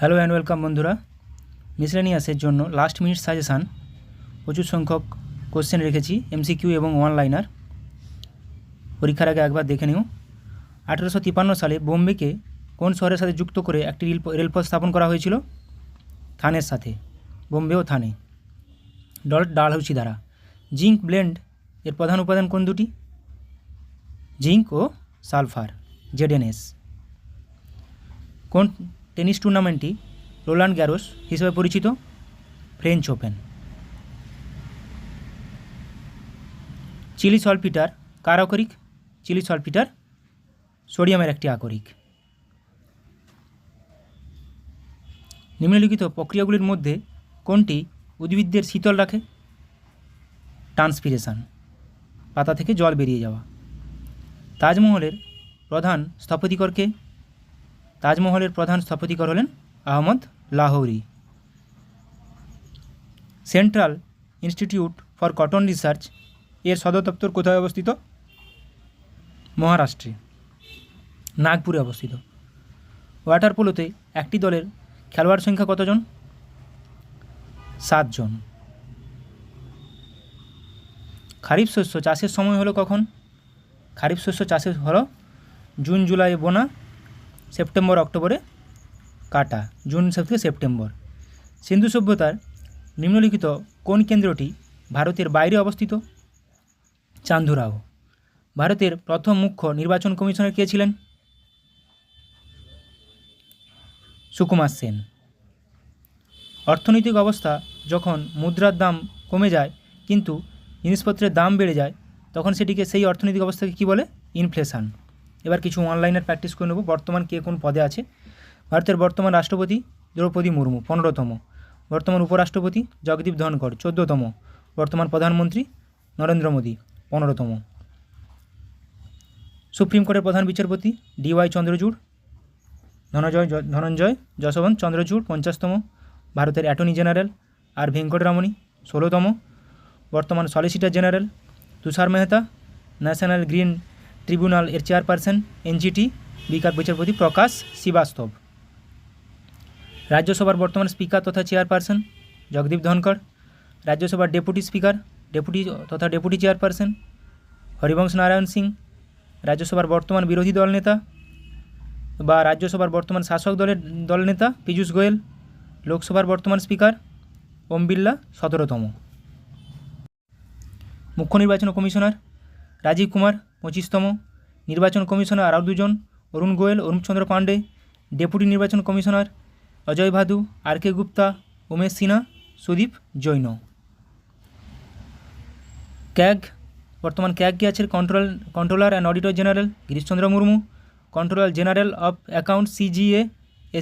Hello and welcome বন্ধুরা। মিসলেনিয়াসের জন্য last minute suggestion প্রচুর সংখ্যক কোশ্চেন রেখেছি, এমসিকিউ এবং ওয়ান লাইনার। পরীক্ষার আগে একবার দেখে নিও। 1853 সালে বোম্বেকে কোন শহরের সাথে যুক্ত করে একটি রেলপথ স্থাপন করা হয়েছিল? থানের সাথে, বোম্বে ও থানে। ডালহৌসি দ্বারা। জিঙ্ক ব্লেন্ড এর প্রধান উপাদান কোন দুটি? জিঙ্ক ও সালফার, ZNS। কোন টেনিস টুর্নামেন্টটি রোলান্ড গ্যারোস হিসেবে পরিচিত? French open. চিলি সলপিটার কার আকরিক? চিলি সলপিটার সোডিয়ামের একটি আকরিক। নিম্নলিখিত প্রক্রিয়াগুলির মধ্যে কোনটি উদ্ভিদদের শীতল রাখে? ট্রান্সপিরেশন, পাতা থেকে জল বেরিয়ে যাওয়া। তাজমহলের প্রধান স্থপতিকরকে? তাজমহলের প্রধান স্থপতিকর হলেন Ahmad Lahori. Central institute for cotton research এর সদর দপ্তর কোথায় অবস্থিত? মহারাষ্ট্রে, নাগপুরে অবস্থিত। ওয়াটার পোলোতে একটি দলের খেলোয়াড় সংখ্যা কতজন? 7 জন। খারিফ শস্য চাষের সময় হলো কখন? খারিফ শস্য চাষের হলো জুন জুলাই বোনা, সেপ্টেম্বর অক্টোবরে কাটা, জুন থেকে সেপ্টেম্বর। সিন্ধু সভ্যতার নিম্নলিখিত কোন কেন্দ্রটি ভারতের বাইরে অবস্থিত? চান্দুরাও। ভারতের প্রথম মুখ্য নির্বাচন কমিশনার কে ছিলেন? সুকুমার সেন। অর্থনৈতিক অবস্থা যখন মুদ্রার দাম কমে যায় কিন্তু জিনিসপত্রের দাম বেড়ে যায় তখন সেটিকে, সেই অর্থনৈতিক অবস্থাকে কী বলে? ইনফ্লেশন। এবার কিছু অনলাইনের প্র্যাকটিস করে নেব। বর্তমান কে কোন পদে আছে? ভারতের বর্তমান রাষ্ট্রপতি দ্রৌপদী মুর্মু, 15তম। বর্তমান উপরাষ্ট্রপতি জগদীপ ধনখড়, 14তম। বর্তমান প্রধানমন্ত্রী নরেন্দ্র মোদী, 15তম। সুপ্রিম কোর্টের প্রধান বিচারপতি DY চন্দ্রচূড়, ধনঞ্জয় যশবন্ত চন্দ্রচূড়, 50তম। ভারতের অ্যাটর্নি জেনারেল আর ভেঙ্কটরামণি, 16তম। বর্তমান সলিসিটর জেনারেল তুষার মেহতা। ন্যাশনাল গ্রিন ট্রিব্যুনাল এর চেয়ারপারসন NGT বিচারপতি প্রকাশ শ্রীবাস্তব। রাজ্যসভার বর্তমান স্পিকার তথা চেয়ারপারসন জগদীপ ধনখড়। রাজ্যসভার deputy speaker deputy chairperson Harivansh Narayan Singh. রাজ্যসভার বর্তমান বিরোধী দল নেতা বা রাজ্যসভার বর্তমান শাসক দল নেতা পীযূষ গোয়েল। লোকসভার বর্তমান স্পিকার ওম বিড়লা, 17তম। মুখ্য নির্বাচন কমিশনার রাজীব কুমার, 25তম। নির্বাচন কমিশনার আরও 2 জন, অরুণ গোয়েল, অরূপচন্দ্র পাণ্ডে। ডেপুটি নির্বাচন commissioner Ajay Bhadu, RK Gupta, Umesh Sinha, Sudeep Jain. CAG, বর্তমান ক্যাগ কে আছে? Controller and auditor general Girishchandra Murmu. Controller general of account CGA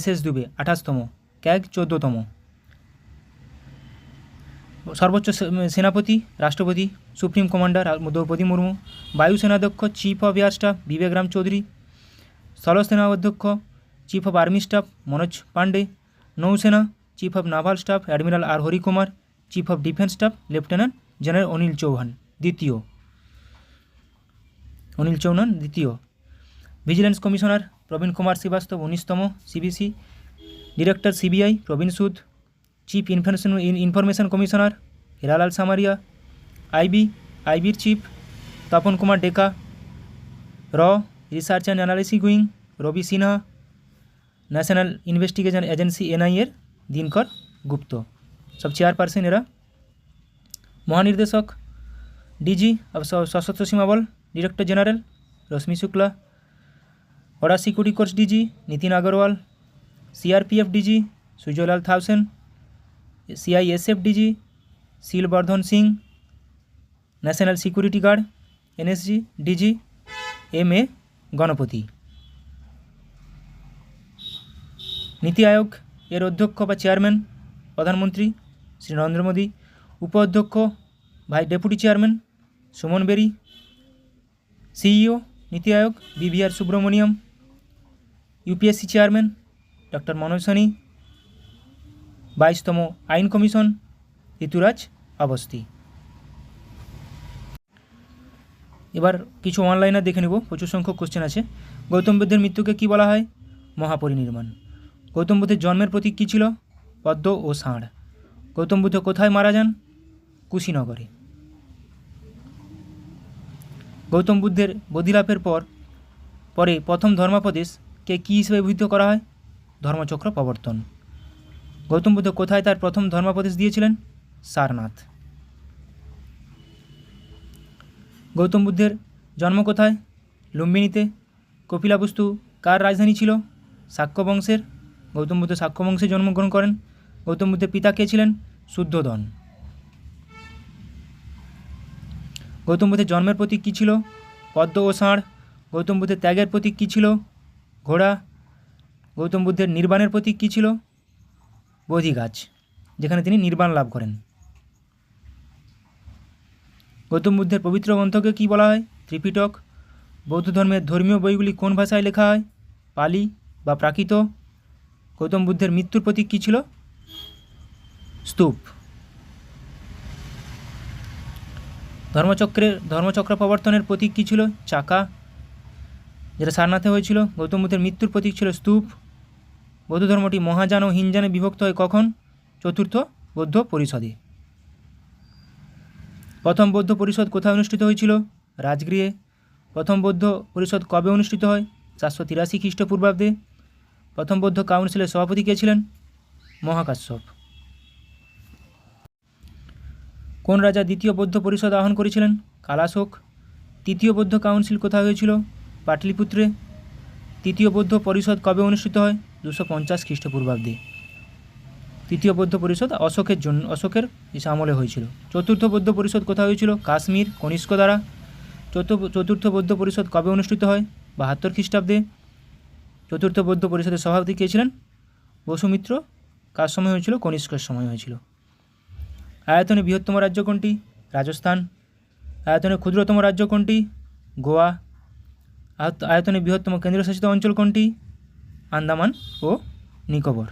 SS Dubey, 28তম। ক্যাগ 14তম। সর্বোচ্চ সেনাপতি রাষ্ট্রপতি, সুপ্রিম কমান্ডার দ্রৌপদী মুর্মু। বায়ুসেনাধ্যক্ষ chief of air staff Vivek Ram Chaudhari. স্থলসেনা অধ্যক্ষ chief of army staff Manoj Pande. নৌসেনা chief of naval staff admiral R Harikumar. Chief of defence staff lieutenant general Anil Chauhan, দ্বিতীয়। ভিজিলেন্স কমিশনার প্রবীণ কুমার শ্রীবাস্তব, 19তম। CBC director CBI Praveen Sood. Chief information commissioner Hiralal Samariya. আইবির chief Tapan Kumar Deka. Research and analysis wing Ravi Sinha. National investigation agency NIA এর দিনকর গুপ্ত। সব chairperson এরা। মহানির্দেশক DG Sashastra Seema Bal director general Rashmi Shukla. Border security force DG Nitin Agrawal. CRPF DG Sujoylal Thaosen. CISF DG Sheelvardhan Singh. National security guard NSG DG MA Ganapathy. NITI Aayog এর অধ্যক্ষ বা chairman প্রধানমন্ত্রী শ্রী নরেন্দ্র মোদী। উপাধ্যক্ষ deputy chairman Suman Bery. CEO NITI Aayog BVR Subrahmanyam. UPSC chairman doctor Manoj Soni. 22তম আইন কমিশন ঋতুরাজ অবস্থি। এবার কিছু অনলাইনার দেখে নেব, প্রচুর সংখ্যক কোশ্চেন আছে। গৌতম বুদ্ধের মৃত্যুকে কী বলা হয়? মহাপরিনির্বাণ। গৌতম বুদ্ধের জন্মের প্রতীক কী ছিল? পদ্ম ও ষাঁড়। গৌতম বুদ্ধ কোথায় মারা যান? কুশীনগরে। গৌতম বুদ্ধের বোধিলাভের পরে প্রথম ধর্মোপদেশকে কী হিসেবে অভিহিত করা হয়? ধর্মচক্র প্রবর্তন। গৌতম বুদ্ধ কোথায় তার প্রথম ধর্মোপদেশ দিয়েছিলেন? সারনাথ। গৌতম বুদ্ধের জন্ম কোথায়? লুম্বিনীতে। কপিলাবস্তু কার রাজধানী ছিল? শাক্য বংশের। গৌতম বুদ্ধ শাক্য বংশে জন্মগ্রহণ করেন। গৌতম বুদ্ধের পিতা কে ছিলেন? শুদ্ধোদন। গৌতম বুদ্ধের জন্মের প্রতীক কী ছিল? পদ্ম ও ষাঁড়। গৌতম বুদ্ধের ত্যাগের প্রতীক কী ছিল? ঘোড়া। গৌতম বুদ্ধের নির্বাণের প্রতীক কী ছিল? বোধি গাছ, যেখানে তিনি নির্বাণ লাভ করেন। গৌতম বুদ্ধের পবিত্র গ্রন্থকে কী বলা হয়? ত্রিপিটক। বৌদ্ধ ধর্মের ধর্মীয় বইগুলি কোন ভাষায় লেখা হয়? পালি বা প্রাকৃত। গৌতম বুদ্ধের মৃত্যুর প্রতীক কী ছিল? স্তূপ। ধর্মচক্র প্রবর্তনের প্রতীক কী ছিল? চাকা, যেটা সারনাথে হয়েছিল। গৌতম বুদ্ধের মৃত্যুর প্রতীক ছিল স্তূপ। বৌদ্ধ ধর্মটি মহাযান ও হীনযানে বিভক্ত হয় কখন? চতুর্থ বৌদ্ধ পরিষদে। প্রথম বৌদ্ধ পরিষদ কোথায় অনুষ্ঠিত হয়েছিল? রাজগৃহে। প্রথম বৌদ্ধ পরিষদ কবে অনুষ্ঠিত হয়? 483 খ্রিস্টপূর্বাব্দে। প্রথম বৌদ্ধ কাউন্সিলের সভাপতি কে ছিলেন? মহাকাশ্যপ। কোন রাজা দ্বিতীয় বৌদ্ধ পরিষদ আহ্বান করেছিলেন? কালাশোক। তৃতীয় বৌদ্ধ কাউন্সিল কোথায় হয়েছিল? পাটলিপুত্রে। তৃতীয় বৌদ্ধ পরিষদ কবে অনুষ্ঠিত হয়? 250 খ্রিস্টপূর্বাব্দে। তৃতীয় বৌদ্ধ পরিষদ অশোকের আমলে হয়েছিল। চতুর্থ বৌদ্ধ পরিষদ কোথায় হয়েছিল? কাশ্মীর, কনিষ্ক দ্বারা। চতুর্থ বৌদ্ধ পরিষদ কবে অনুষ্ঠিত হয়? 72 খ্রিস্টাব্দে। চতুর্থ বৌদ্ধ পরিষদের সভাপতি কে ছিলেন? বসুমিত্র। কার সময় হয়েছিল? কনিষ্কের সময় হয়েছিল। আয়তনে বৃহত্তম রাজ্য কোনটি? রাজস্থান। আয়তনে ক্ষুদ্রতম রাজ্য কোনটি? গোয়া। আয়তনে বৃহত্তম কেন্দ্রশাসিত অঞ্চল কোনটি? আন্দামান ও নিকোবর।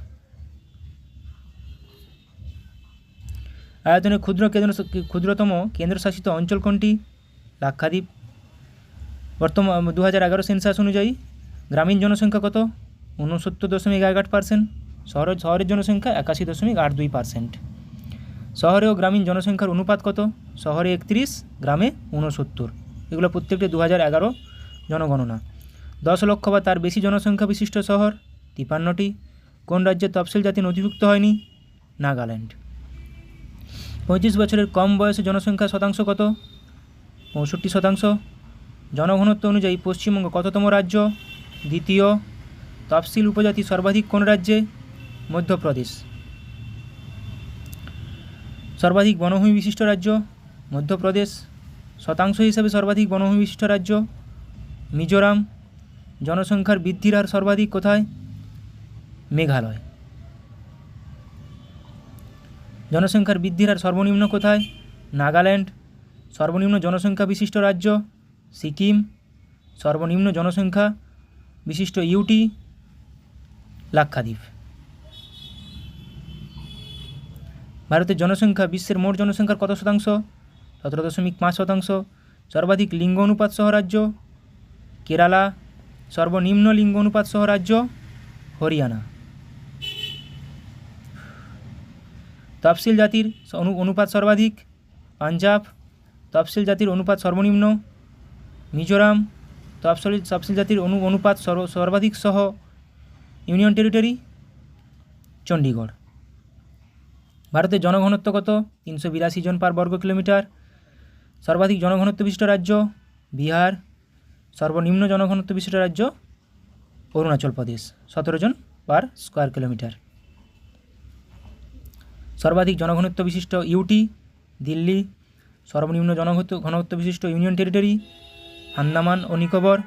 আয়তনে ক্ষুদ্রতম কেন্দ্রশাসিত অঞ্চল কোনটি? লাক্ষাদ্বীপ। বর্তমান 2011 সেন্সাস অনুযায়ী গ্রামীণ জনসংখ্যা কত? 69.18%। শহরের জনসংখ্যা 81.82%। শহরে ও গ্রামীণ জনসংখ্যার অনুপাত কত? শহরে 31, গ্রামে 69। এগুলো প্রত্যেকটি 2011 জনগণনা। 10 লক্ষ বা তার বেশি জনসংখ্যা বিশিষ্ট শহর 53টি। কোন রাজ্যের তফসিল জাতি নথিভুক্ত হয়নি? নাগাল্যান্ড। 35 বছরের কম বয়সে জনসংখ্যার শতাংশ কত? 65%। জনঘনত্ব অনুযায়ী পশ্চিমবঙ্গ কততম রাজ্য? দ্বিতীয়। তফসিল উপজাতি সর্বাধিক কোন রাজ্যে? মধ্যপ্রদেশ। সর্বাধিক বনভূমি বিশিষ্ট রাজ্য? মধ্যপ্রদেশ। শতাংশ হিসাবে সর্বাধিক বনভূমি বিশিষ্ট রাজ্য? মিজোরাম। জনসংখ্যার বৃদ্ধির হার সর্বাধিক কোথায়? মেঘালয়। জনসংখ্যার বৃদ্ধির হার সর্বনিম্ন কোথায়? নাগাল্যান্ড। সর্বনিম্ন জনসংখ্যা বিশিষ্ট রাজ্য? সিকিম। সর্বনিম্ন জনসংখ্যা বিশিষ্ট ইউটি? লাক্ষাদ্বীপ। ভারতের জনসংখ্যা বিশ্বের মোট জনসংখ্যার কত শতাংশ? 17.5%। সর্বাধিক লিঙ্গ অনুপাত সহ রাজ্য? কেরালা। সর্বনিম্ন লিঙ্গ অনুপাত সহ রাজ্য? হরিয়ানা। তফসিল জাতির অনুপাত সর্বাধিক? পাঞ্জাব। তফসিল জাতির অনুপাত সর্বনিম্ন? মিজোরাম। তফসিল জাতির অনুপাত সর্বাধিক সহ ইউনিয়ন টেরিটরি? চণ্ডীগড়। ভারতের জনঘনত্ব কত? 382 জন পার বর্গ কিলোমিটার। সর্বাধিক জনঘনত্ব বিশিষ্ট রাজ্য? বিহার। সর্বনিম্ন জনঘনত্ব বিশিষ্ট রাজ্য? অরুণাচল প্রদেশ, 17 জন পার স্কোয়ার কিলোমিটার। সর্বাধিক জনঘনত্ব বিশিষ্ট ইউটি? দিল্লি। সর্বনিম্ন ঘনত্ব বিশিষ্ট ইউনিয়ন টেরিটরি? আন্দামান ও নিকোবর।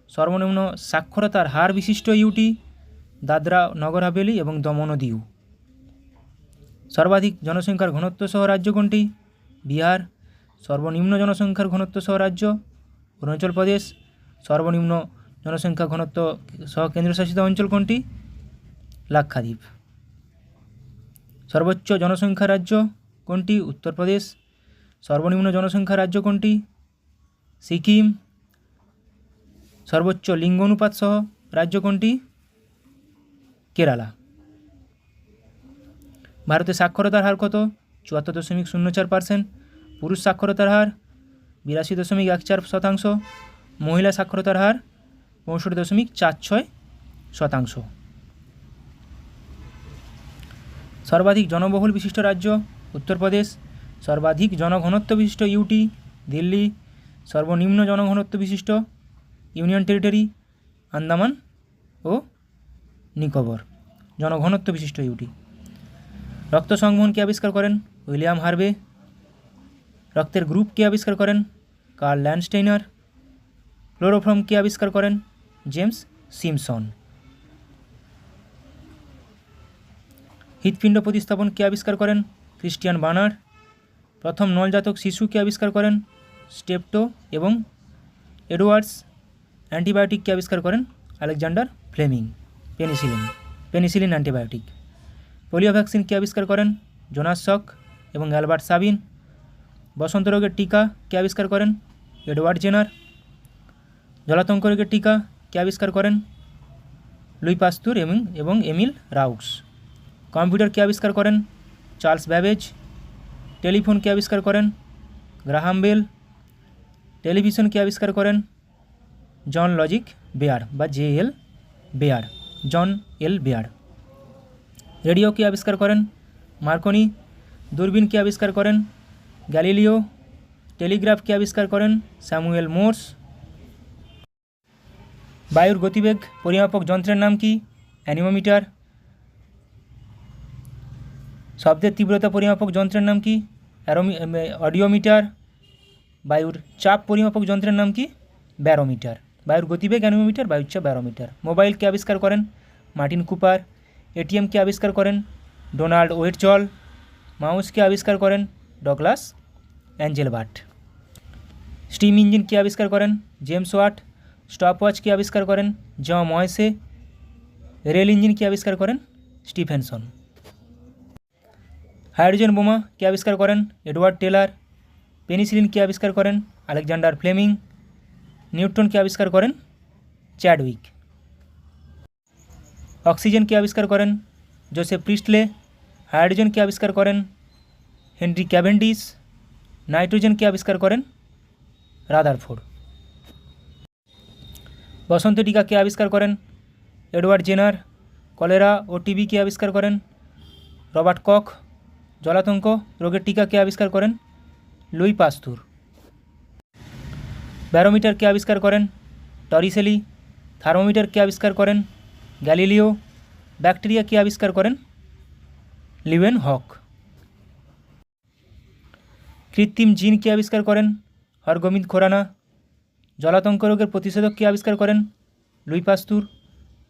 সর্বনিম্ন সাক্ষরতার হার বিশিষ্ট ইউটি? দাদরা নগর হাভেলি এবং দমন ও দিউ। সর্বাধিক জনসংখ্যার ঘনত্ব সহ রাজ্য কোনটি? বিহার। সর্বনিম্ন জনসংখ্যার ঘনত্ব সহ রাজ্য? অরুণাচল প্রদেশ। সর্বনিম্ন জনসংখ্যা ঘনত্ব সহ কেন্দ্রশাসিত অঞ্চল কোনটি? লাক্ষাদ্বীপ। সর্বোচ্চ জনসংখ্যা রাজ্য কোনটি? উত্তরপ্রদেশ। সর্বনিম্ন জনসংখ্যা রাজ্য কোনটি? সিকিম। সর্বোচ্চ লিঙ্গ অনুপাত সহ রাজ্য কোনটি? কেরালা। ভারতে সাক্ষরতার হার কত? 74.04%। পুরুষ সাক্ষরতার হার 82.14%। মহিলা সাক্ষরতার হার 65.46%। সর্বাধিক জনবহুল বিশিষ্ট রাজ্য উত্তরপ্রদেশ। সর্বাধিক জনঘনত্ব বিশিষ্ট ইউটি দিল্লি। সর্বনিম্ন জনঘনত্ব বিশিষ্ট ইউনিয়ন টেরিটরি আন্দামান ও নিকোবর। জনঘনত্ব বিশিষ্ট ইউটি। রক্ত সংবহন কে আবিষ্কার করেন? William Harvey. রক্তের গ্রুপ কে আবিষ্কার করেন? Karl Landsteiner. ক্লোরোফর্ম কে আবিষ্কার করেন? James Simpson. হৃৎপিণ্ড প্রতিস্থাপন কে আবিষ্কার করেন? Christiaan Barnard. প্রথম নলজাতক শিশু কে আবিষ্কার করেন? স্টেপটো এবং এডওয়ার্ডস। অ্যান্টিবায়োটিক কে আবিষ্কার করেন? Alexander Fleming. Penicillin antibiotic. Polio vaccine কে আবিষ্কার করেন? জোনাস সক এবং অ্যালবার্ট সাবিন। বসন্ত রোগের টিকা কে আবিষ্কার করেন? Edward Jenner. জলাতঙ্ক রোগের টিকা কে আবিষ্কার করেন? লুই পাস্তুর এবং এমিল রাউক্স। কম্পিউটার কে আবিষ্কার করেন? Charles Babbage. টেলিফোন কে আবিষ্কার করেন? Graham bell. টেলিভিশন কে আবিষ্কার করেন? জন লজিক বেয়ার বা জন এল বেয়ার। রেডিও কে আবিষ্কার করেন? মার্কনি। দূরবীন কে আবিষ্কার করেন? গ্যালিলিও। টেলিগ্রাফ কে আবিষ্কার করেন? Samuel Morse. বায়ুর গতিবেগ পরিমাপক যন্ত্রের নাম কি? অ্যানিমোমিটার। শব্দের তীব্রতা পরিমাপক যন্ত্রের নাম কি? অডিওমিটার। বায়ুর চাপ পরিমাপক যন্ত্রের নাম কি? ব্যারোমিটার। বায়ুর গতিবেগ অ্যানিমোমিটার, বায়ুর চাপ ব্যারোমিটার। মোবাইল কে আবিষ্কার করেন? Martin Cooper. এটিএম কে আবিষ্কার করেন? ডোনাল্ড ওয়েটজল। মাউস কে আবিষ্কার করেন? ডগলাস অ্যাঞ্জেলবার্ট। স্টিম ইঞ্জিন কে আবিষ্কার করেন? James watt. স্টপওয়াচ কে আবিষ্কার করেন? জন ময়েসে। রেল ইঞ্জিন কে আবিষ্কার করেন? স্টিফেনসন। হাইড্রোজেন বোমা কে আবিষ্কার করেন? Edward teller. পেনিসিলিন কে আবিষ্কার করেন? Alexander Fleming. নিউটন কে আবিষ্কার করেন? চ্যাডউইক। অক্সিজেন কে আবিষ্কার করেন? জোসেফ প্রিস্টলে। হাইড্রোজেন কে আবিষ্কার করেন? Henry Cavendish. নাইট্রোজেন কে আবিষ্কার করেন? রাদারফোর্ড। বসন্ত টিকা কে আবিষ্কার করেন? Edward Jenner. কলেরা ও টিবি কে আবিষ্কার করেন? রবার্ট কখ। জলাতঙ্ক রোগের টিকা কে আবিষ্কার করেন? লুই পাস্তুর। ব্যারোমিটার কে আবিষ্কার করেন? টরিসেলি। থার্মোমিটার কে আবিষ্কার করেন? গ্যালিলিও। ব্যাকটেরিয়া কে আবিষ্কার করেন? লিওয়েন হক। কৃত্রিম জিন কে আবিষ্কার করেন? হরগোবিন্দ খোরানা। জলাতঙ্ক রোগের প্রতিষেধক কে আবিষ্কার করেন? লুই পাস্তুর।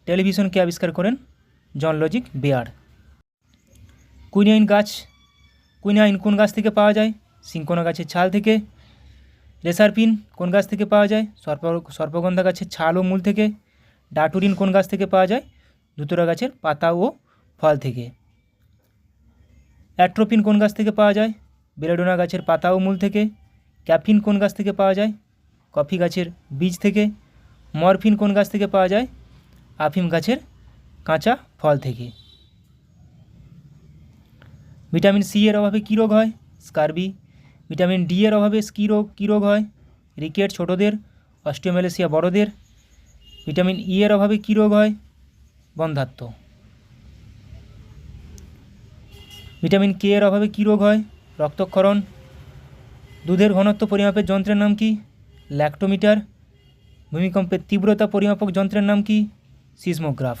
টেলিভিশন কে আবিষ্কার করেন? জন লজিক বেয়ার। কুইনাইন কোন গাছ থেকে পাওয়া যায়? সিংকোনা গাছের ছাল থেকে। রেসারপিন কোন গাছ থেকে পাওয়া যায়? সর্পগন্ধা গাছের ছাল ও মূল থেকে। ডাটুরিন কোন গাছ থেকে পাওয়া যায়? ধুতরা গাছের পাতা ও ফল থেকে। অ্যাট্রোপিন কোন গাছ থেকে পাওয়া যায়? বেলেডোনা গাছের পাতা ও মূল থেকে। ক্যাফিন কোন গাছ থেকে পাওয়া যায়? কফি গাছের বীজ থেকে। মরফিন কোন গাছ থেকে পাওয়া যায়? আফিম গাছের কাঁচা ফল থেকে। ভিটামিন সি এর অভাবে কী রোগ হয়? স্কারবি। ভিটামিন ডি এর অভাবে কী রোগ হয়? রিকেট ছোটদের, অস্টিওমেলেসিয়া বড়দের। ভিটামিন ই এর অভাবে কী রোগ হয়? বন্ধ্যাত্ব। ভিটামিন কে এর অভাবে কী রোগ হয়? রক্তক্ষরণ। দুধের ঘনত্ব পরিমাপের যন্ত্রের নাম কি? ল্যাক্টোমিটার। ভূমিকম্পের তীব্রতা পরিমাপক যন্ত্রের নাম কি? সিসমোগ্রাফ।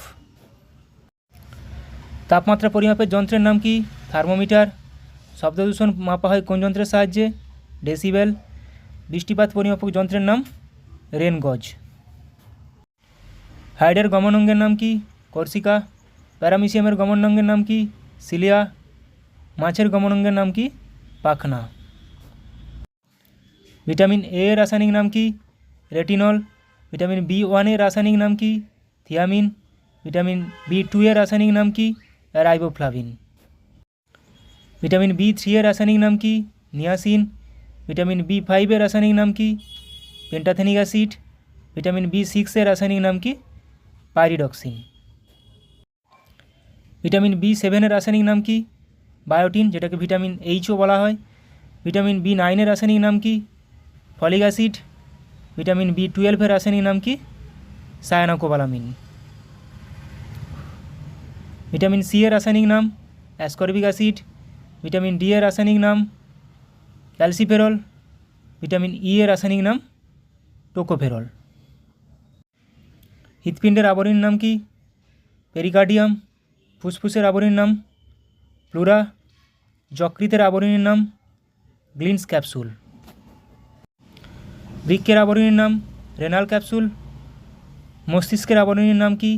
তাপমাত্রা পরিমাপের যন্ত্রের নাম কি? থার্মোমিটার। শব্দদূষণ মাপা হয় কোন যন্ত্রের সাহায্যে? ডেসিবেল। বৃষ্টিপাত পরিমাপক যন্ত্রের নাম? রেন গজ। হাইডের গমনাঙ্গের নাম কি? কর্সিকা। প্যারামিসিয়ামের গমনাঙ্গের নাম কি? সিলিয়া। মাছের গমনাঙ্গের নাম কি? পাখনা। ভিটামিন এ এর রাসায়নিক নাম কি? রেটিনল। ভিটামিন বি1 এর রাসায়নিক নাম কি? থিয়ামিন। ভিটামিন বি2 এর রাসায়নিক নাম কি? রাইবোফ্লাভিন। ভিটামিন বি3 এর রাসায়নিক নাম কি? নিয়াসিন। ভিটামিন বি5 এর রাসায়নিক নাম কি? পেন্টাথেনিক অ্যাসিড। ভিটামিন বি6 এর রাসায়নিক নাম কি? পাইরিডক্সিন। ভিটামিন B7 রাসায়নিক নাম কি? বায়োটিন, যেটাকে ভিটামিন Hও বলা হয়। ভিটামিন B9 রাসায়নিক নাম কি? Folic acid. ভিটামিন B12 রাসায়নিক নাম কি? সায়ানোকোবালামিন। ভিটামিন C রাসায়নিক নাম অ্যাসকর্বিক অ্যাসিড। ভিটামিন D রাসায়নিক নাম ক্যালসিফেরল। ভিটামিন E রাসায়নিক নাম টোকোফেরল। হৃৎপিণ্ডের আবরণীর নাম কি? পেরিকার্ডিয়াম। ফুসফুসের আবরণীর নাম প্লুরা। যকৃতের আবরণীর নাম গ্লিনস ক্যাপসুল। বৃক্কের আবরণীর নাম রেনাল ক্যাপসুল। মস্তিষ্কের আবরণীর নাম কি?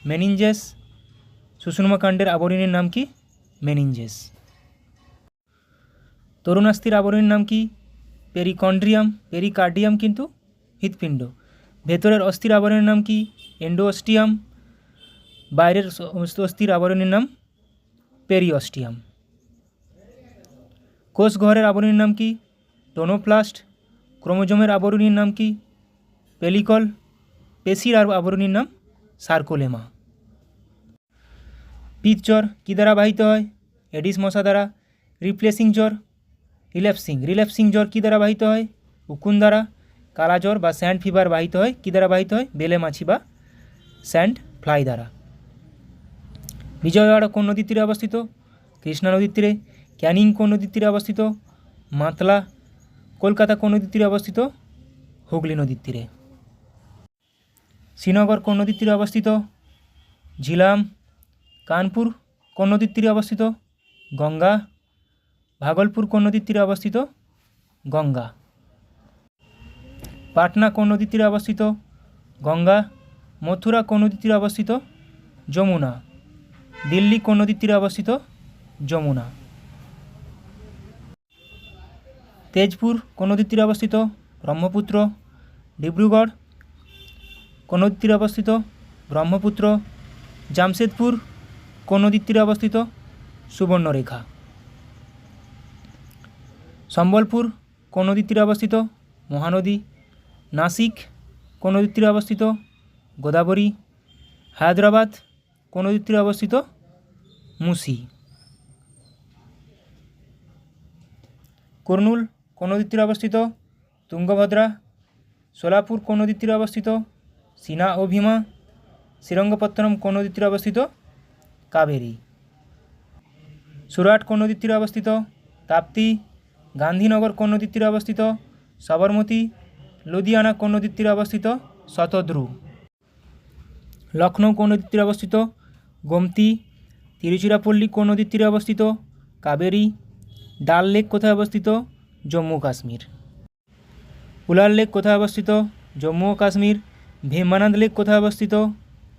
মেনিনজেস। সুষুম্নাকাণ্ডের আবরণীর নাম কি? মেনিনজেস। তরুণাস্থির আবরণীর নাম কি? পেরিকন্ড্রিয়াম। পেরিকার্ডিয়াম কিন্তু হৃৎপিণ্ড। ভেতরের অস্থির আবরণের নাম কি? এন্ডোস্টিয়াম। বাইরের অস্থির আবরণের নাম পেরিঅস্টিয়াম। কোষ গহ্বরের আবরণীর নাম কি? টোনোপ্লাস্ট। ক্রোমোজোমের আবরণীর নাম কি? পেলিকল। পেশির আবরণীর নাম সার্কোলেমা। পিত্তজ্বর কী দ্বারা বাহিত হয়? এডিস মশা দ্বারা। রিপ্লেসিং জ্বর রিল্যাপসিং জ্বর কী দ্বারা বাহিত হয়? উকুন দ্বারা। কালা জ্বর বা স্যান্ড ফিভার বাহিত হয় কী দ্বারা বাহিত হয়? বেলে মাছি বা স্যান্ড ফ্লাই দ্বারা। বিজয়ওয়াড়া কোন নদীর তীরে অবস্থিত? কৃষ্ণা নদীর তীরে। ক্যানিং কোন নদীর তীরে অবস্থিত? মাতলা। কলকাতা কোন নদীর তীরে অবস্থিত? হুগলি নদীর তীরে। শ্রীনগর কোন নদীর তীরে অবস্থিত? ঝিলাম। কানপুর কোন নদীর তীরে অবস্থিত? গঙ্গা। ভাগলপুর কোন নদীর তীরে অবস্থিত? গঙ্গা। পাটনা কোন নদীর তীরে অবস্থিত? গঙ্গা। মথুরা কোন নদীর তীরে অবস্থিত? যমুনা। দিল্লি কোন নদীর তীরে অবস্থিত? যমুনা। তেজপুর কোন নদীর তীরে অবস্থিত? ব্রহ্মপুত্র। ডিব্রুগড় কোন নদীর তীরে অবস্থিত? ব্রহ্মপুত্র। জামশেদপুর কোন নদীর তীরে অবস্থিত? সুবর্ণরেখা। সম্বলপুর কোন নদীর তীরে অবস্থিত? মহানদী। নাসিক কোন নদীর তীরে অবস্থিত? গোদাবরী। হায়দ্রাবাদ কোন নদীর তীরে অবস্থিত? মুসি। কুর্নুল কোন নদীর তীরে অবস্থিত? তুঙ্গভদ্রা। সোলাপুর কোন নদীর তীরে অবস্থিত? সিনা ও ভীমা। শ্রীরঙ্গপত্তনম কোন নদীর তীরে অবস্থিত? কাবেরী। সুরাট কোন নদীর তীরে অবস্থিত? তাপ্তি। গান্ধীনগর কোন নদীর তীরে অবস্থিত? সবরমতী। লুধিয়ানা কোন নদীর তীরে অবস্থিত? শতদ্রু। লখনৌ কোন নদীর তীরে অবস্থিত? গোমতী। তিরুচিরাপল্লী কোন নদীর তীরে অবস্থিত? কাবেরী। ডাল লেক কোথায় অবস্থিত? জম্মু কাশ্মীর। উলার লেক কোথায় অবস্থিত? জম্মু ও কাশ্মীর। ভীমানন্দ লেক কোথায় অবস্থিত?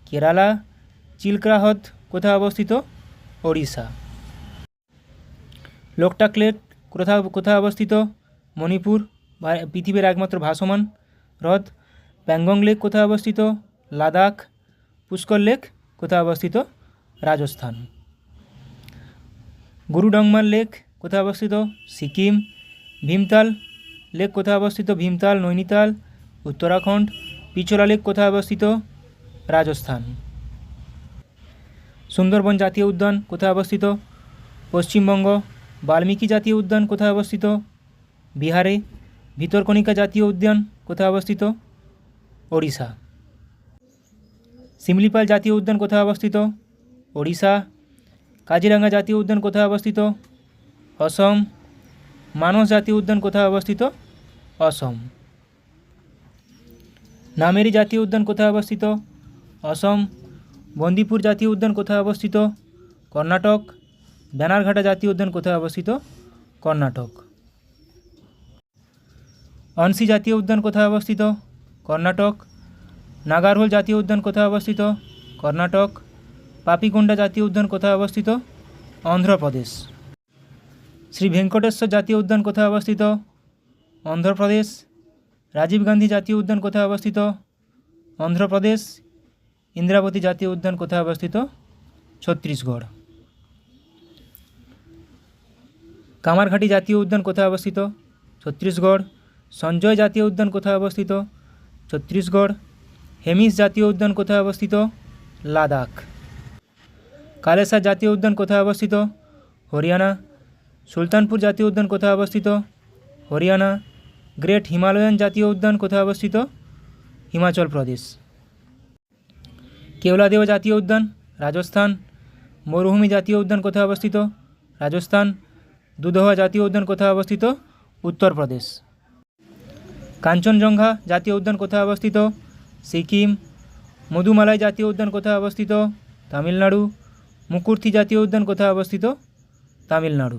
কেরালা। চিল্কা হ্রদ কোথায় অবস্থিত? ওড়িশা। লোকটাক লেক কোথায় অবস্থিত? মণিপুর। পৃথিবীর একমাত্র ভাসমান হ্রদ। প্যাংগং লেক কোথায় অবস্থিত? লাদাখ। পুষ্কর লেক কোথায় অবস্থিত? রাজস্থান। গুরুডংমার লেক কোথায় অবস্থিত? সিকিম। ভীমতাল লেক কোথায় অবস্থিত? ভীমতাল, নৈনিতাল, উত্তরাখণ্ড। পিচোলা লেক কোথায় অবস্থিত? রাজস্থান। সুন্দরবন জাতীয় উদ্যান কোথায় অবস্থিত? পশ্চিমবঙ্গ। বাল্মীকি জাতীয় উদ্যান কোথায় অবস্থিত? বিহারে। ভিতরকণিকা জাতীয় উদ্যান কোথায় অবস্থিত? ওড়িশা। শিমলিপাল জাতীয় উদ্যান কোথায় অবস্থিত? ওড়িশা। কাজিরাঙ্গা জাতীয় উদ্যান কোথায় অবস্থিত? অসম। মানস জাতীয় উদ্যান কোথায় অবস্থিত? অসম। নামেরি জাতীয় উদ্যান কোথায় অবস্থিত? অসম। বন্দিপুর জাতীয় উদ্যান কোথায় অবস্থিত? কর্ণাটক। ব্যানারঘাটা জাতীয় উদ্যান কোথায় অবস্থিত? কর্ণাটক। অনসি জাতীয় উদ্যান কোথায় অবস্থিত? কর্ণাটক। নাগারহোল জাতীয় উদ্যান কোথায় অবস্থিত? কর্ণাটক। পাপিকোন্ডা জাতীয় উদ্যান কোথায় অবস্থিত? অন্ধ্রপ্রদেশ। শ্রী ভেঙ্কটেশ্বর জাতীয় উদ্যান কোথায় অবস্থিত? অন্ধ্রপ্রদেশ। রাজীব গান্ধী জাতীয় উদ্যান কোথায় অবস্থিত? অন্ধ্রপ্রদেশ। ইন্দ্রাবতী জাতীয় উদ্যান কোথায় অবস্থিত? ছত্তিশগড়। কামারঘাটি জাতীয় উদ্যান কোথায় অবস্থিত? ছত্তিশগড়। সঞ্জয় জাতীয় উদ্যান কোথায় অবস্থিত? ছত্তিশগড়। হেমিস জাতীয় উদ্যান কোথায় অবস্থিত? লাদাখ। কালেসার জাতীয় উদ্যান কোথায় অবস্থিত? হরিয়ানা। সুলতানপুর জাতীয় উদ্যান কোথায় অবস্থিত? হরিয়ানা। গ্রেট হিমালয়ান জাতীয় উদ্যান কোথায় অবস্থিত? হিমাচল প্রদেশ। কেওলাদেও জাতীয় উদ্যান রাজস্থান। মরুভূমি জাতীয় উদ্যান কোথায় অবস্থিত? রাজস্থান। দুধওয়া জাতীয় উদ্যান কোথায় অবস্থিত? উত্তরপ্রদেশ। কাঞ্চনজঙ্ঘা জাতীয় উদ্যান কোথায় অবস্থিত? সিকিম। মধুমালাই জাতীয় উদ্যান কোথায় অবস্থিত? তামিলনাড়ু। মুকুর্থি জাতীয় উদ্যান কোথায় অবস্থিত? তামিলনাড়ু।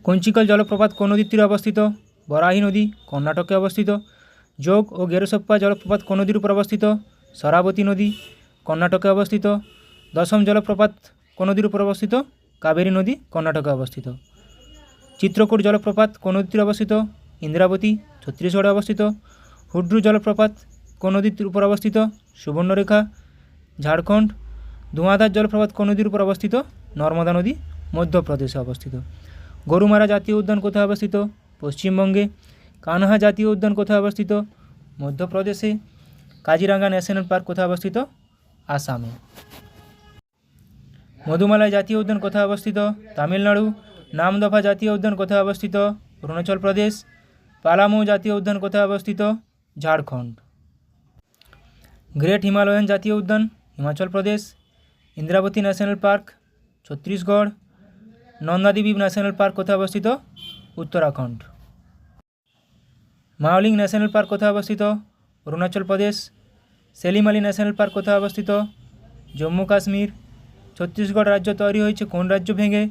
কঞ্চিকল জলপ্রপাত কোন নদীর তীরে অবস্থিত? বরাহী নদী, কর্ণাটকে অবস্থিত। যোগ ও গেরোসপ্পা জলপ্রপাত কোন নদীর উপর অবস্থিত? শরাবতী নদী, কর্ণাটকে অবস্থিত। দশম জলপ্রপাত কোন নদীর উপর অবস্থিত? কাবেরী নদী, কর্ণাটকে অবস্থিত। চিত্রকূট জলপ্রপাত কোন নদীর তীরে অবস্থিত? ইন্দ্রাবতী, ছত্তিশগড়ে অবস্থিত। হুড্রু জলপ্রপাত কোন নদীর উপর অবস্থিত? সুবর্ণরেখা, ঝাড়খণ্ড। ধোঁয়াধার জলপ্রপাত কোন নদীর উপর অবস্থিত? নর্মদা নদী, মধ্যপ্রদেশে অবস্থিত। গরুমারা জাতীয় উদ্যান কোথায় অবস্থিত? পশ্চিমবঙ্গে। কানহা জাতীয় উদ্যান কোথায় অবস্থিত? মধ্যপ্রদেশে। কাজিরাঙ্গা ন্যাশনাল পার্ক কোথায় অবস্থিত? আসামে। মধুমালাই জাতীয় উদ্যান কোথায় অবস্থিত? তামিলনাড়ু। নামদফা জাতীয় উদ্যান কোথায় অবস্থিত? অরুণাচল প্রদেশ। পালামৌ জাতীয় উদ্যান কোথায় অবস্থিত? ঝাড়খণ্ড। গ্রেট হিমালয়ান জাতীয় উদ্যান Himachal Pradesh. Indravati national park Chhattisgarh. Nanda Devi national park কোথায় অবস্থিত? উত্তরাখণ্ড। মাওলিং ন্যাশনাল পার্ক কোথায় অবস্থিত? অরুণাচল প্রদেশ। সেলিম আলী ন্যাশনাল পার্ক কোথায় অবস্থিত? জম্মু কাশ্মীর। ছত্তিশগড় রাজ্য তৈরি হয়েছে কোন রাজ্য ভেঙে?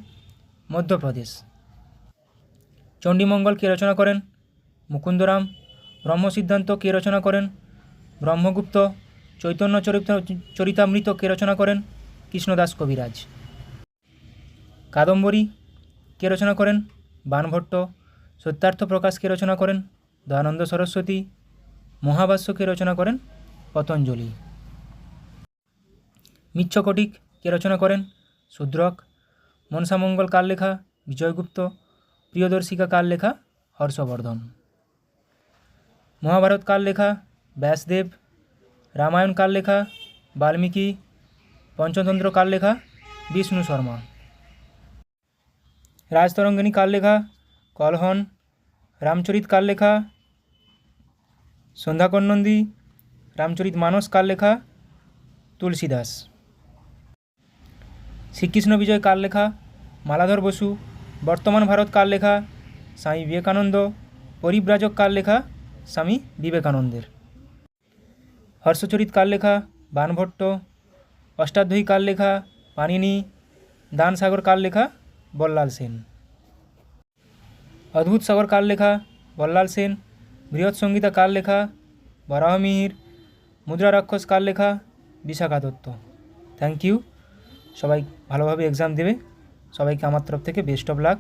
মধ্যপ্রদেশ। চণ্ডীমঙ্গল কে রচনা করেন? মুকুন্দরাম। ব্রহ্মসিদ্ধান্ত কে রচনা করেন? ব্রহ্মগুপ্ত। চৈতন্য চরিতামৃত কে রচনা করেন? কৃষ্ণদাস কবিরাজ। কাদম্বরী কে রচনা করেন? বাণভট্ট। সত্যার্থ প্রকাশ কে রচনা করেন? দয়ানন্দ সরস্বতী। মহাভাষ্য কে রচনা করেন? পতঞ্জলি। মিচ্ছকটিক কে রচনা করেন? শূদ্রক। মনসামঙ্গল কার লেখা? বিজয়গুপ্ত। প্রিয়দর্শিকা কার লেখা? হর্ষবর্ধন। মহাভারত কার লেখা? ব্যাসদেব। রামায়ণ কার লেখা? বাল্মীকি। পঞ্চতন্ত্র কার লেখা? বিষ্ণু শর্মা। রাজতরঙ্গিনী কার লেখা? কলহন। রামচরিত কার লেখা? সন্ধ্যাকর নন্দী। রামচরিত মানস কার লেখা? তুলসীদাস। শ্রীকৃষ্ণ বিজয় কার লেখা? মালাধর বসু। বর্তমান ভারত কার লেখা? স্বামী বিবেকানন্দ। পরিব্রাজক কার লেখা? স্বামী বিবেকানন্দের। হর্ষচরিত কার লেখা? বাণভট্ট। অষ্টাধ্যায়ী কার লেখা? পাণিনি। দানসাগর কার লেখা? বল্লাল সেন। অদ্ভুত সাগর কার লেখা? বল্লাল সেন। বৃহৎ সংহিতা কার লেখা? বরাহমিহির। মুদ্রা রাক্ষস কার লেখা? বিশাখা দত্ত। Thank you. সবাই ভালোভাবে এক্সাম দেবে। সবাইকে আমার তরফ থেকে বেস্ট অফ লাক।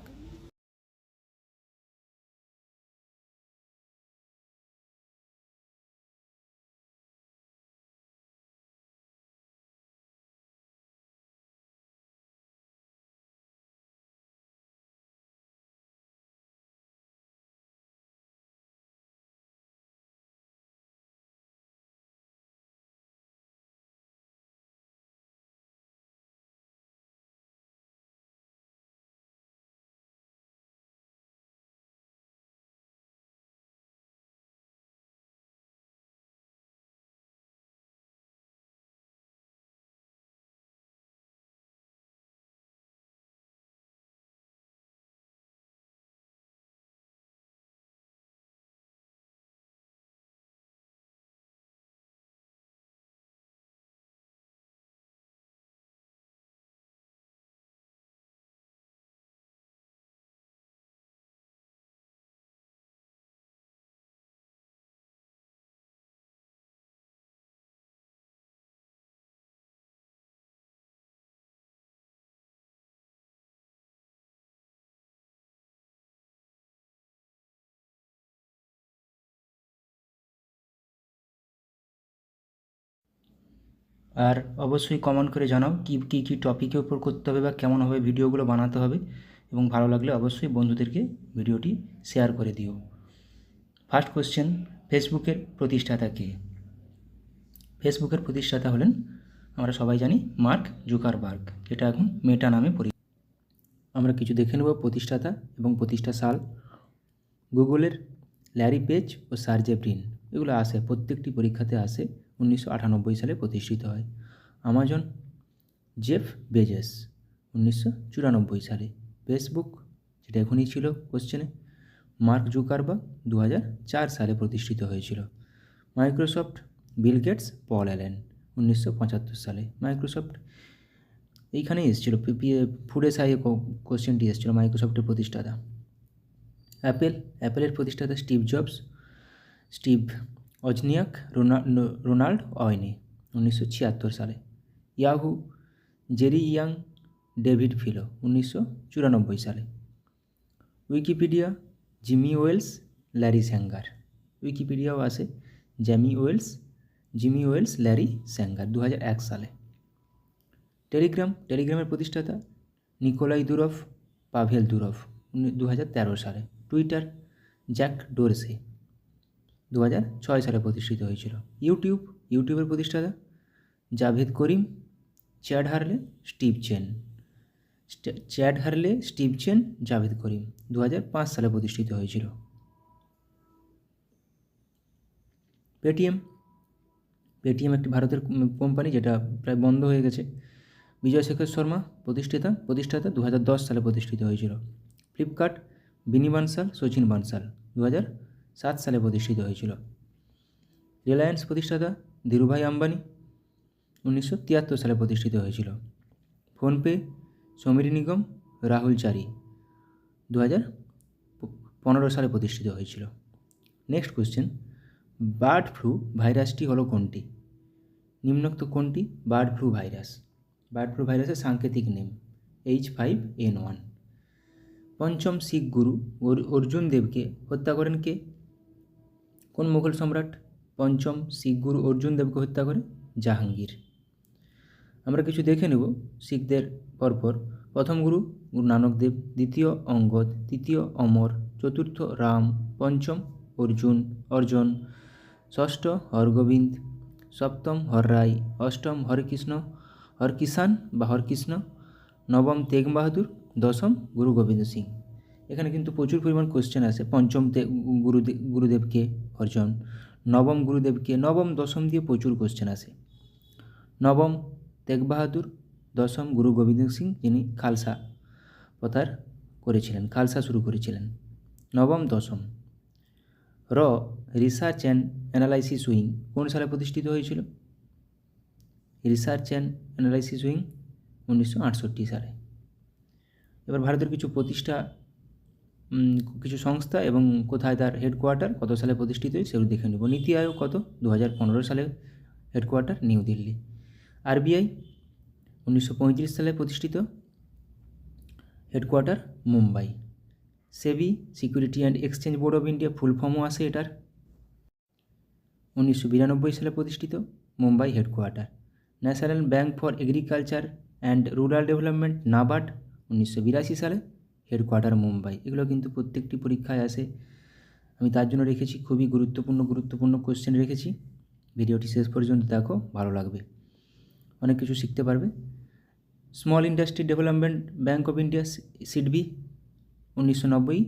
আর অবশ্যই কমেন্ট করে জানাও কী টপিকের উপর করতে হবে বা কেমনভাবে ভিডিওগুলো বানাতে হবে, এবং ভালো লাগলে অবশ্যই বন্ধুদেরকে ভিডিওটি শেয়ার করে দিও। ফার্স্ট কোশ্চেন, ফেসবুকের প্রতিষ্ঠাতা কে? ফেসবুকের প্রতিষ্ঠাতা হলেন আমরা সবাই জানি মার্ক জুকারবার্গ, যেটা এখন মেটা নামে পরিচিত। আমরা কিছু দেখে নেব প্রতিষ্ঠাতা এবং প্রতিষ্ঠা সাল। গুগলের ল্যারি পেজ ও সার্জে ব্রিন, এগুলো আসে, প্রত্যেকটি পরীক্ষাতে আসে। 1998 সালে প্রতিষ্ঠিত হয়। আমাজন জেফ বেজেস 1994 সালে। ফেসবুক, যেটা এখনই ছিল কোশ্চেনে, মার্ক জুকারবার্গ 2004 সালে প্রতিষ্ঠিত হয়েছিল। Microsoft Bill Gates Paul Allen 1975 সালে। মাইক্রোসফট এইখানেই এসেছিলো, ফুডে সাইয়ে কোশ্চেনটি এসেছিলো, মাইক্রোসফটের প্রতিষ্ঠাতা। অ্যাপেলের প্রতিষ্ঠাতা Steve Jobs, Steve Wozniak, Ronald Wayne 1976 সালে। Yahoo Jerry Yang, David Filo 1994 সালে। Wikipedia Jimmy Wales, Larry Sanger. উইকিপিডিয়াও আসে জিমি ওয়েলস, ল্যারি স্যাঙ্গার 2001 সালে। টেলিগ্রামের প্রতিষ্ঠাতা নিকোলাই দুরভ, পাভেল দুরভ 2013 সালে। টুইটার জ্যাক ডোরসে 2006 সালে প্রতিষ্ঠিত হয়েছিল। ইউটিউবের প্রতিষ্ঠাতা জাভেদ করিম, চ্যাড হারলে, স্টিভ চেন, জাভেদ করিম 2005 সালে প্রতিষ্ঠিত হয়েছিল। পেটিএম একটি ভারতের কোম্পানি, যেটা প্রায় বন্ধ হয়ে গেছে। বিজয় শেখর শর্মা প্রতিষ্ঠাতা 2010 সালে প্রতিষ্ঠিত হয়েছিল। ফ্লিপকার্ট বিনি বানসাল, সচিন বানসাল 2007 সালে প্রতিষ্ঠিত হয়েছিল। রিলায়েন্স প্রতিষ্ঠাতা ধীরুভাই আম্বানি 1973 সালে প্রতিষ্ঠিত হয়েছিল। ফোনপে সমীর নিগম, রাহুল চারি 2015 সালে প্রতিষ্ঠিত হয়েছিল। নেক্সট কোশ্চেন, বার্ড ফ্লু ভাইরাসটি হলো কোনটি? নিম্নোক্ত কোনটি bird flu virus? Bird flu ভাইরাসের সাংকেতিক নেম H5N1। পঞ্চম শিখ গুরু অর্জুন দেবকে হত্যা করেন কে? কোন মুঘল সম্রাট পঞ্চম শিখ গুরু অর্জুন দেবকে হত্যা করে? জাহাঙ্গীর। আমরা কিছু দেখে নেব শিখদের পরপর। প্রথম গুরু নানক দেব, দ্বিতীয় অঙ্গদ, তৃতীয় অমর, চতুর্থ রাম, পঞ্চম অর্জন, ষষ্ঠ হরগোবিন্দ, সপ্তম হররায়, অষ্টম হরকৃষ্ণ, নবম তেগ বাহাদুর, দশম গুরু গোবিন্দ সিং। এখানে কিন্তু প্রচুর পরিমাণ কোশ্চেন আসে। পঞ্চম গুরুদেবকে অর্জন, নবম গুরুদেবকে, নবম দশম দিয়ে প্রচুর কোশ্চেন আসে। নবম তেগ বাহাদুর, দশম গুরু গোবিন্দ সিং, যিনি খালসা প্রথার করেছিলেন, খালসা শুরু করেছিলেন। নবম দশম। রিসার্চ অ্যান্ড অ্যানালাইসিস উইং কোন সালে প্রতিষ্ঠিত হয়েছিল? রিসার্চ অ্যান্ড অ্যানালাইসিস উইং 1968 সালে। এবার ভারতের কিছু সংস্থা এবং কোথায় তার হেডকোয়ার্টার, কত সালে প্রতিষ্ঠিত হয় সেগুলো দেখে নেব। নীতি আয়োগ কত? 2015 সালে হেডকোয়ার্টার নিউ দিল্লি। আরবিআই 1935 সালে প্রতিষ্ঠিত, headquarter Mumbai. SEBI security and exchange board of India, full ফর্মও আসে এটার। 1992 সালে প্রতিষ্ঠিত, Mumbai headquarter. National bank for agriculture and rural development, NABARD 1982 সালে, হেডকোয়ার্টার মুম্বাই। এগুলো কিন্তু প্রত্যেকটি পরীক্ষায় আসে, আমি তার জন্য রেখেছি। খুবই গুরুত্বপূর্ণ কোশ্চেন রেখেছি। ভিডিওটি শেষ পর্যন্ত দেখো, ভালো লাগবে, অনেক কিছু শিখতে পারবে। Small industry development bank of India, SIDBI 1990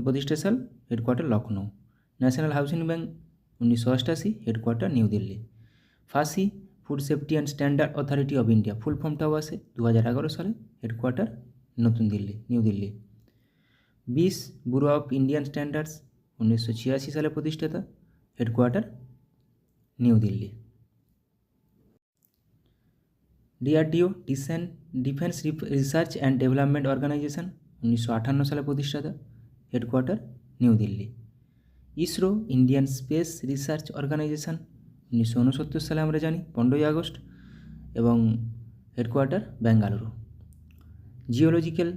প্রতিষ্ঠা সাল, headquarter Lucknow. National housing bank 1988, headquarter New Delhi. FSSAI food safety and standard authority of India, full ফর্মটাও আসে 2011 সালে, হেডকোয়ার্টার নিউ দিল্লি। বিস ব্যুরো অফ ইন্ডিয়ান স্ট্যান্ডার্ডস 1986 সালে প্রতিষ্ঠাতা, headquarter New Delhi. DRDO defence research and development organisation 1958 সালে প্রতিষ্ঠাতা, headquarter New Delhi. ISRO Indian space research organisation 1969 সালে আমরা জানি, 15 আগস্ট, এবং headquarter Bengaluru. Geological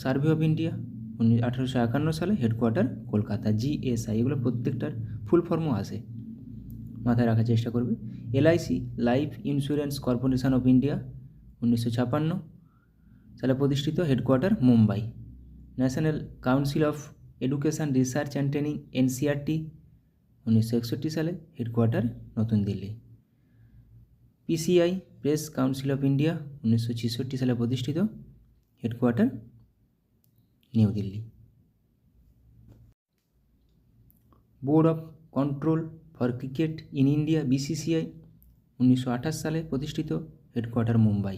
survey of India 1851 সালে, হেডকোয়ার্টার কলকাতা। জিএসআই, এগুলো প্রত্যেকটার ফুল ফর্মও আসে, মাথায় রাখার চেষ্টা করবে। LIC life insurance corporation of India 1956 সালে প্রতিষ্ঠিত, headquarter Mumbai. National council of education research and training, NCERT 1961 সালে, হেডকোয়ার্টার নতুন Delhi. PCI press council of India 1966 সালে প্রতিষ্ঠিত, headquarter New Delhi. Board of control for cricket in India BCCI 1928 সালে প্রতিষ্ঠিত, headquarter Mumbai.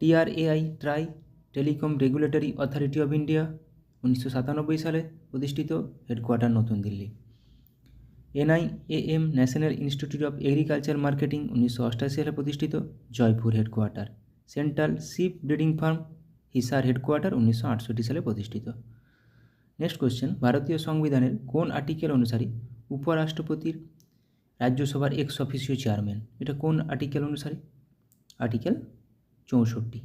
TRAI try telecom regulatory authority of India 1997 সালে প্রতিষ্ঠিত, headquarter নতুন Delhi. NIAM national institute of agriculture marketing 1988 সালে প্রতিষ্ঠিত, Jaipur headquarter. Central ship breeding farm Hisar headquarter 1968 সালে প্রতিষ্ঠিত। নেক্সট কোশ্চেন, ভারতীয় সংবিধানের কোন আর্টিকেল অনুসারে উপরাষ্ট্রপতির রাজ্যসভার এক্স অফিসিও চেয়ারম্যান? এটা কোন আর্টিকেল অনুসারে? আর্টিকেল 64।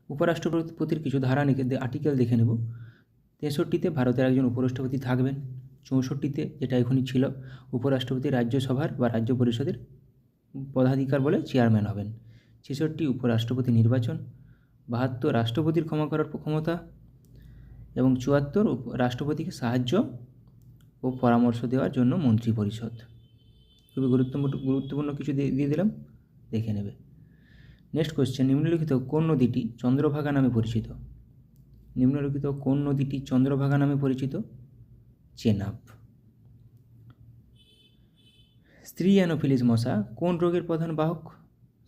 উপরাষ্ট্রপতির কিছু ধারা আর্টিকেল দেখে নেব। 63তে ভারতের একজন উপরাষ্ট্রপতি থাকবেন। 64তে, যেটা এখনই ছিল, উপরাষ্ট্রপতি রাজ্যসভার বা রাজ্য পরিষদের পদাধিকার বলে চেয়ারম্যান হবেন। 66 উপরাষ্ট্রপতি নির্বাচন। 72 রাষ্ট্রপতির ক্ষমা করার ক্ষমতা এবং 74 রাষ্ট্রপতিকে সাহায্য ও পরামর্শ দেওয়ার জন্য মন্ত্রী পরিষদ। খুবই গুরুত্বপূর্ণ কিছু দিয়ে দিলাম, দেখে নেবে। নেক্সট কোশ্চেন, নিম্নলিখিত কোন নদীটি চন্দ্রভাগা নামে পরিচিত? নিম্নলিখিত কোন নদীটি চন্দ্রভাগা নামে পরিচিত? চেনাব। স্ত্রী অ্যানোফিলিস মশা কোন রোগের প্রধান বাহক?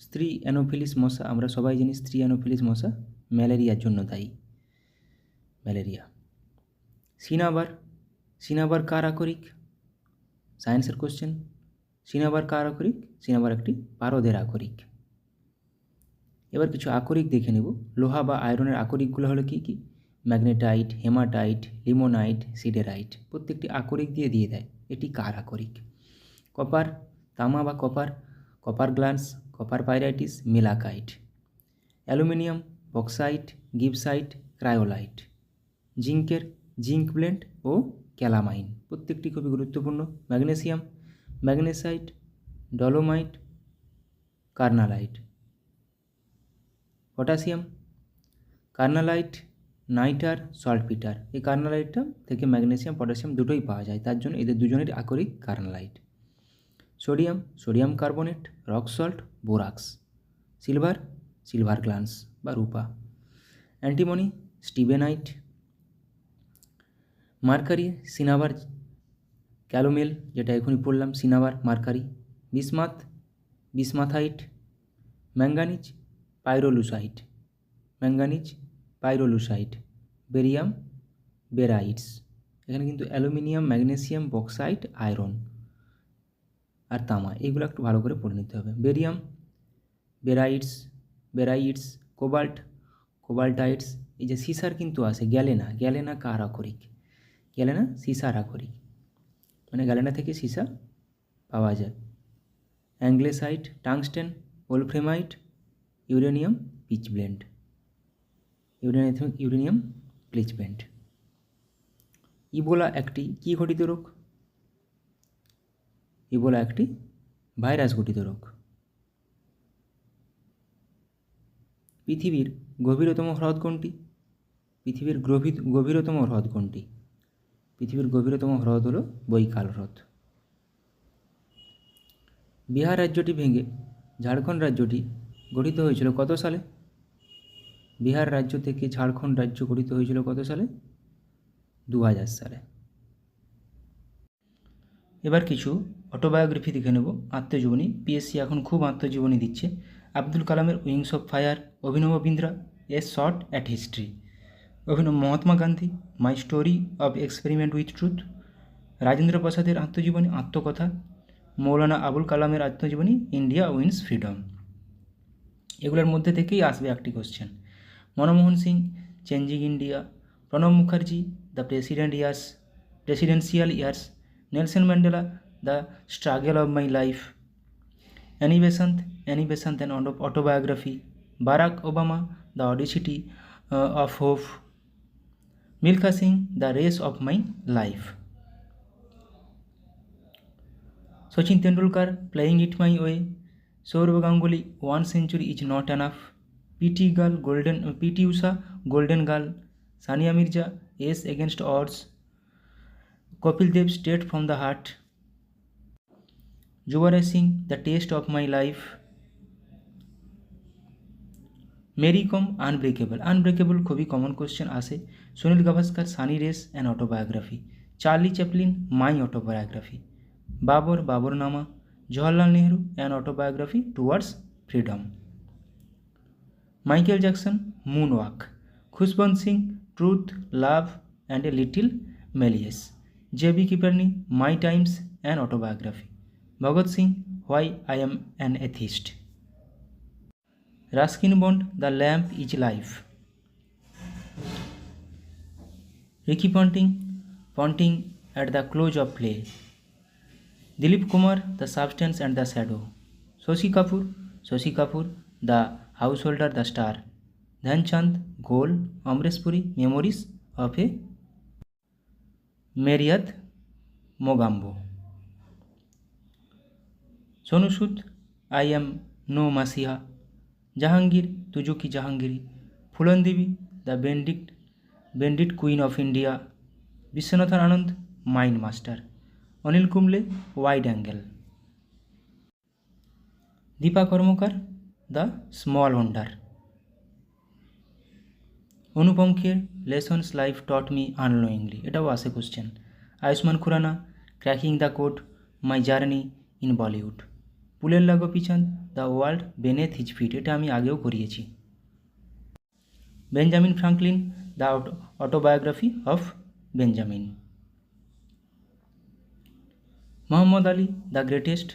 স্ত্রী অ্যানোফিলিস মশা, আমরা সবাই জানি স্ত্রী অ্যানোফিলিস মশা ম্যালেরিয়ার জন্য দায়ী, ম্যালেরিয়া। সিনাবার কার আকরিক? সায়েন্সের কোশ্চেন। সিনাবার কার আকরিক? সিনাবার একটি পারদের আকরিক। এবার কিছু আকরিক দেখে নেব। লোহা বা আয়রনের আকরিকগুলো হলো কী কী? Magnetite, hematite, limonite, siderite. প্রত্যেকটি আকরিক দিয়ে দেয় এটি কার আকরিক। কপার, তামা বা copper glance, copper pyrites, malachite. Aluminium, bauxite, gibbsite, cryolite. জিঙ্কের জিঙ্ক ব্লেন্ড ও ক্যালামাইন, প্রত্যেকটি খুবই গুরুত্বপূর্ণ। Magnesium, magnesite, dolomite, carnallite. Potassium, carnallite, nitre, saltpetre. এই কার্নালাইটটা থেকে ম্যাগনেসিয়াম পটাশিয়াম দুটোই পাওয়া যায়, তার জন্য এদের দুজনের আকরিক carnallite. Sodium carbonate, rock salt, borax. Silver glance বা রূপা। Antimony, stibnite. Mercury, cinnabar calomel, যেটা এখনই পড়লাম, cinnabar mercury. Bismuthite. Manganese, pyrolusite. Barium, barytes. এখানে কিন্তু অ্যালুমিনিয়াম, ম্যাগনেসিয়াম, বক্সাইট, আয়রন আর তামা, এগুলো একটু ভালো করে পড়ে নিতে হবে। Barium, barytes, cobaltites. এই যে সিসার কিন্তু আসে, গ্যালেনা কার আকরিক? গ্যালেনা সিসার আকরিক, মানে গ্যালেনা থেকে সিসা পাওয়া যায়। অ্যাংলেসাইট, টাংস্টেন, ওলফ্রেমাইট, ইউরেনিয়াম পিচব্লেন্ড। ইবোলা একটি কী ঘটিত রোগ? ইবোলা একটি ভাইরাস ঘটিত রোগ। পৃথিবীর গভীরতম হ্রদ কোনটি? পৃথিবীর গভীরতম হ্রদ হলো বৈকাল হ্রদ। বিহার রাজ্যটি ভেঙে ঝাড়খণ্ড রাজ্যটি গঠিত হয়েছিল কত সালে? বিহার রাজ্য থেকে ঝাড়খণ্ড রাজ্য গঠিত হয়েছিল কত সালে? 2000 সালে। এবার কিছু অটোবায়োগ্রাফি দেখে নেব, আত্মজীবনী। পিএসসি এখন খুব আত্মজীবনী দিচ্ছে। আব্দুল কালামের উইংস অফ ফায়ার, অভিনব Bindra, a short at history. Mahatma Gandhi, my story of experiment with truth. Rajendra প্রসাদের আত্মজীবনী, আত্মকথা। মৌলানা আবুল কালামের আত্মজীবনী, ইন্ডিয়া উইন্স ফ্রিডম। এগুলোর মধ্যে থেকেই আসবে একটি question. Manmohan Singh, changing India. Pranab Mukherjee, the presidential years. Nelson Mandela, the struggle of my life. Annie Besant an autobiography. Barack Obama, the audacity of hope. Milkha Singh, the race of my life. Sachin Tendulkar, playing it my way. Sourav Ganguly, 1 century is not enough. PT Usha, golden girl. Sania Mirza, ace against odds. Kapil Dev, Straight from the Heart. Yuvraj Singh, The Taste of My Life. Mary Kom, Unbreakable. Unbreakable খুবই common question আসে। Sunil Gavaskar, sunny days and autobiography. Charlie Chaplin, my autobiography. Baburnama. Jawaharlal Nehru, an autobiography towards freedom. Michael Jackson, moon walk. Khushwant Singh, truth, love and a little malice. JB Kripalani, my times an autobiography. Bhagat Singh, why I am an atheist. Ruskin Bond, the lamp is lit. Ricky Ponting at the close of play. Dilip Kumar, The Substance and the Shadow. Shashi Kapoor, The Householder, The Star. Dhyanchand, Goal. Amresh Puri, Memories of a Marriott Mogambo. Sonu Sood, I Am No Masiha. Jahangir, Tuju Ki Jahangiri. Phulan Devi, The Bandit Queen of India. Vishwanathan Anand, Mind Master. Anil Kumble, wide angle. Dipa Karmakar, the small wonder. Anupam Kher, lessons life taught me unknowingly, এটাও আসে question. Ayushmann Khurrana, cracking the code, my journey in Bollywood. Pullela Gopichand, the world beneath his feet, এটা আমি আগেও করিয়েছি। Benjamin Franklin, the autobiography of Benjamin. Muhammad Ali, the greatest,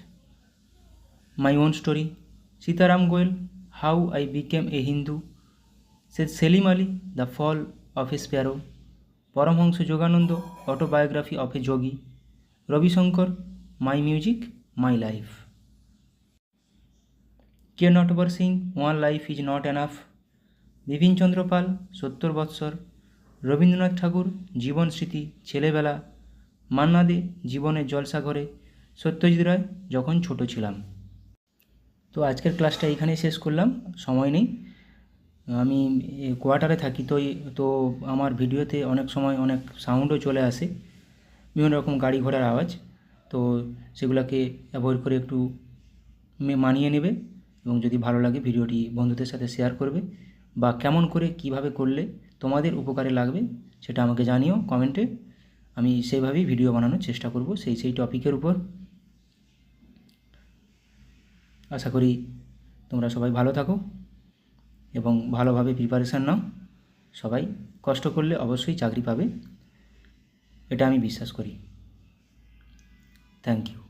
my own story. Sitaram Goel, how I became a Hindu. Salim Ali, the fall of a Sparrow. Paramahamsa Yogananda, autobiography of a yogi. Ravi Shankar, my music my life. K Natwar Singh, one life is not enough. Bipin Chandra Pal, 70 বৎসর। রবীন্দ্রনাথ ঠাকুর, জীবন স্মৃতি, ছেলেবেলা। মান্না দে, জীবনের জলসাঘরে। সত্যজিৎ রায়, যখন ছোট ছিলাম। তো আজকের ক্লাসটা এইখানেই শেষ করলাম, সময় নেই। আমি কোয়ার্টারে থাকি, তো আমার ভিডিওতে অনেক সময় অনেক সাউন্ডও চলে আসে, বিভিন্ন রকম গাড়ি ঘোড়ার আওয়াজ। তো সেগুলোকে অ্যাভয়েড করে একটু মানিয়ে নেবে, এবং যদি ভালো লাগে ভিডিওটি বন্ধুদের সাথে শেয়ার করবে, বা কেমন করে কিভাবে করলে তোমাদের উপকারে লাগবে সেটা আমাকে জানিও কমেন্টে। আমি সেইভাবেই ভিডিও বানানোর চেষ্টা করব সেই টপিকের উপর। আশা করি তোমরা সবাই ভালো থাকো এবং ভালোভাবে প্রিপারেশান নাও। সবাই কষ্ট করলে অবশ্যই চাকরি পাবে, এটা আমি বিশ্বাস করি। Thank you.